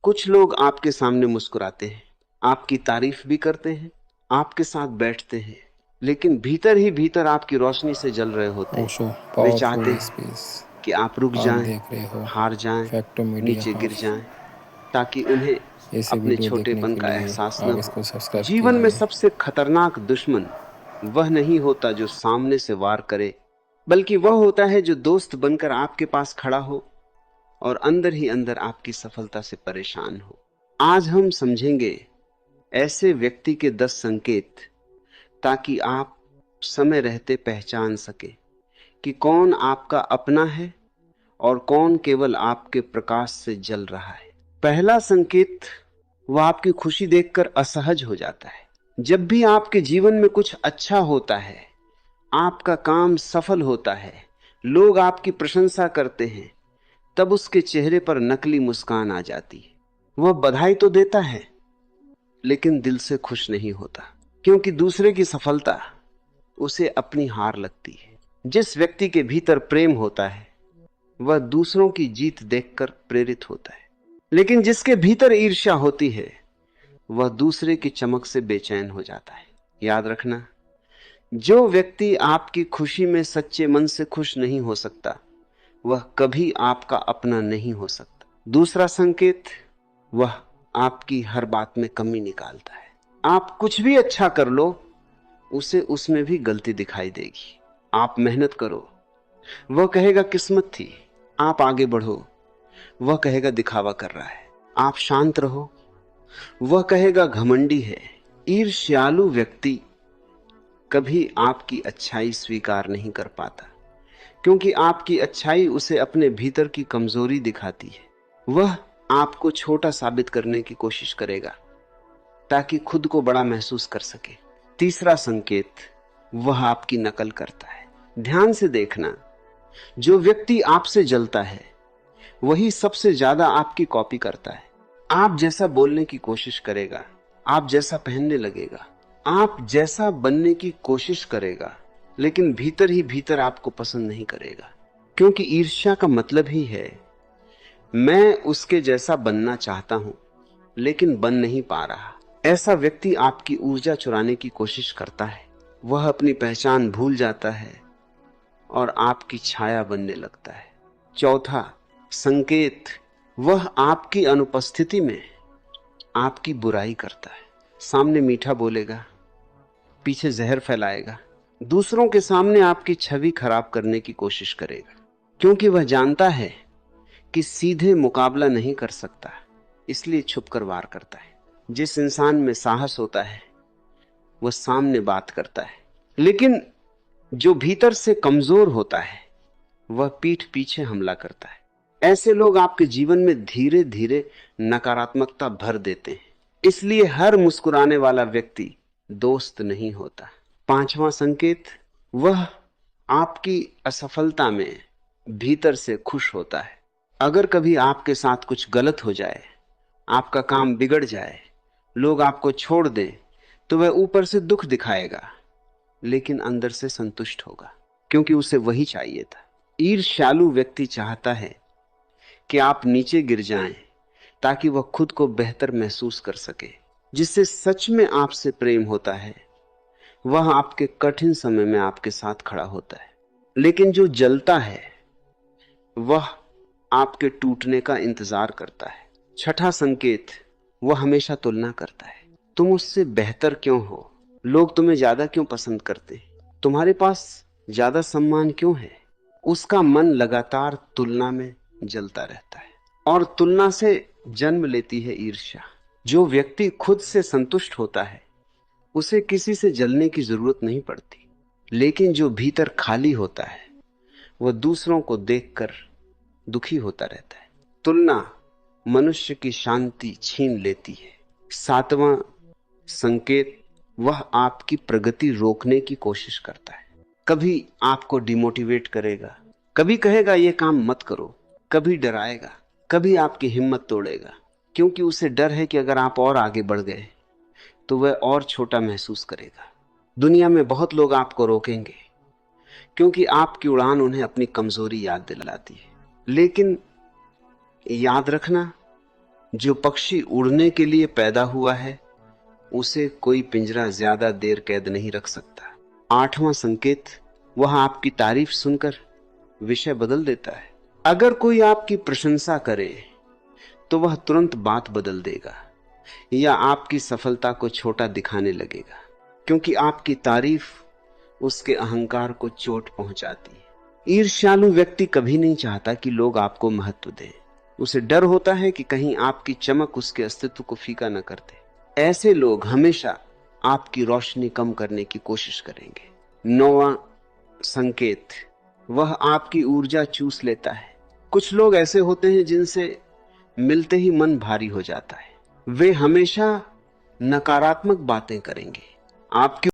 कुछ लोग आपके सामने मुस्कुराते हैं, आपकी तारीफ भी करते हैं, आपके साथ बैठते हैं, लेकिन भीतर ही भीतर आपकी रोशनी से जल रहे होते हैं। ओशो वे पावरफुल चाहते हैं स्पीच। कि आप रुक आप जाएं, देख रहे हो हार जाएं, फैक्टो मीडिया नीचे गिर हाउस। जाएं, ताकि उन्हें ऐसे अपने वीडियो देखने छोटेपन के का लिए एहसास न आप हो। इसको सब्सक्राइब जीवन में कीजिए। सबसे खतरनाक दुश्मन वह नहीं होता जो सामने से वार करे, बल्कि वह होता है जो दोस्त बनकर आपके पास खड़ा हो और अंदर ही अंदर आपकी सफलता से परेशान हो। आज हम समझेंगे ऐसे व्यक्ति के 10 संकेत, ताकि आप समय रहते पहचान सके कि कौन आपका अपना है और कौन केवल आपके प्रकाश से जल रहा है। पहला संकेत, वह आपकी खुशी देखकर असहज हो जाता है। जब भी आपके जीवन में कुछ अच्छा होता है, आपका काम सफल होता है, लोग आपकी प्रशंसा करते हैं, तब उसके चेहरे पर नकली मुस्कान आ जाती है। वह बधाई तो देता है, लेकिन दिल से खुश नहीं होता, क्योंकि दूसरे की सफलता उसे अपनी हार लगती है। जिस व्यक्ति के भीतर प्रेम होता है, वह दूसरों की जीत देखकर प्रेरित होता है, लेकिन जिसके भीतर ईर्ष्या होती है, वह दूसरे की चमक से बेचैन हो जाता है। याद रखना, जो व्यक्ति आपकी खुशी में सच्चे मन से खुश नहीं हो सकता, वह कभी आपका अपना नहीं हो सकता। दूसरा संकेत, वह आपकी हर बात में कमी निकालता है। आप कुछ भी अच्छा कर लो, उसे उसमें भी गलती दिखाई देगी। आप मेहनत करो, वह कहेगा किस्मत थी। आप आगे बढ़ो, वह कहेगा दिखावा कर रहा है। आप शांत रहो, वह कहेगा घमंडी है। ईर्ष्यालु व्यक्ति कभी आपकी अच्छाई स्वीकार नहीं कर पाता, क्योंकि आपकी अच्छाई उसे अपने भीतर की कमजोरी दिखाती है। वह आपको छोटा साबित करने की कोशिश करेगा, ताकि खुद को बड़ा महसूस कर सके। तीसरा संकेत, वह आपकी नकल करता है। ध्यान से देखना, जो व्यक्ति आपसे जलता है, वही सबसे ज्यादा आपकी कॉपी करता है। आप जैसा बोलने की कोशिश करेगा, आप जैसा पहनने लगेगा, आप जैसा बनने की कोशिश करेगा, लेकिन भीतर ही भीतर आपको पसंद नहीं करेगा, क्योंकि ईर्ष्या का मतलब ही है मैं उसके जैसा बनना चाहता हूं, लेकिन बन नहीं पा रहा। ऐसा व्यक्ति आपकी ऊर्जा चुराने की कोशिश करता है। वह अपनी पहचान भूल जाता है और आपकी छाया बनने लगता है। चौथा संकेत, वह आपकी अनुपस्थिति में आपकी बुराई करता है। सामने मीठा बोलेगा, पीछे जहर फैलाएगा, दूसरों के सामने आपकी छवि खराब करने की कोशिश करेगा, क्योंकि वह जानता है कि सीधे मुकाबला नहीं कर सकता, इसलिए छुपकर वार करता है। जिस इंसान में साहस होता है, वह सामने बात करता है, लेकिन जो भीतर से कमजोर होता है, वह पीठ पीछे हमला करता है। ऐसे लोग आपके जीवन में धीरे धीरे नकारात्मकता भर देते हैं। इसलिए हर मुस्कुराने वाला व्यक्ति दोस्त नहीं होता। पांचवा संकेत, वह आपकी असफलता में भीतर से खुश होता है। अगर कभी आपके साथ कुछ गलत हो जाए, आपका काम बिगड़ जाए, लोग आपको छोड़ दें, तो वह ऊपर से दुख दिखाएगा, लेकिन अंदर से संतुष्ट होगा, क्योंकि उसे वही चाहिए था। ईर्ष्यालु व्यक्ति चाहता है कि आप नीचे गिर जाएं, ताकि वह खुद को बेहतर महसूस कर सके। जिससे सच में आपसे प्रेम होता है, वह आपके कठिन समय में आपके साथ खड़ा होता है, लेकिन जो जलता है, वह आपके टूटने का इंतजार करता है। छठा संकेत, वह हमेशा तुलना करता है। तुम उससे बेहतर क्यों हो? लोग तुम्हें ज्यादा क्यों पसंद करते? तुम्हारे पास ज्यादा सम्मान क्यों है? उसका मन लगातार तुलना में जलता रहता है, और तुलना से जन्म लेती है ईर्ष्या। जो व्यक्ति खुद से संतुष्ट होता है, उसे किसी से जलने की जरूरत नहीं पड़ती, लेकिन जो भीतर खाली होता है, वह दूसरों को देखकर दुखी होता रहता है। तुलना मनुष्य की शांति छीन लेती है। सातवां संकेत, वह आपकी प्रगति रोकने की कोशिश करता है। कभी आपको डिमोटिवेट करेगा, कभी कहेगा यह काम मत करो, कभी डराएगा, कभी आपकी हिम्मत तोड़ेगा, क्योंकि उसे डर है कि अगर आप और आगे बढ़ गए तो वह और छोटा महसूस करेगा। दुनिया में बहुत लोग आपको रोकेंगे, क्योंकि आपकी उड़ान उन्हें अपनी कमजोरी याद दिलाती है। लेकिन याद रखना, जो पक्षी उड़ने के लिए पैदा हुआ है उसे कोई पिंजरा ज्यादा देर कैद नहीं रख सकता। आठवां संकेत, वह आपकी तारीफ सुनकर विषय बदल देता है। अगर कोई आपकी प्रशंसा करे तो वह तुरंत बात बदल देगा या आपकी सफलता को छोटा दिखाने लगेगा, क्योंकि आपकी तारीफ उसके अहंकार को चोट पहुंचाती है। ईर्ष्यालु व्यक्ति कभी नहीं चाहता कि लोग आपको महत्व दें। उसे डर होता है कि कहीं आपकी चमक उसके अस्तित्व को फीका न कर दे। ऐसे लोग हमेशा आपकी रोशनी कम करने की कोशिश करेंगे। नौवां संकेत, वह आपकी ऊर्जा चूस लेता है। कुछ लोग ऐसे होते हैं जिनसे मिलते ही मन भारी हो जाता है। वे हमेशा नकारात्मक बातें करेंगे, आपकी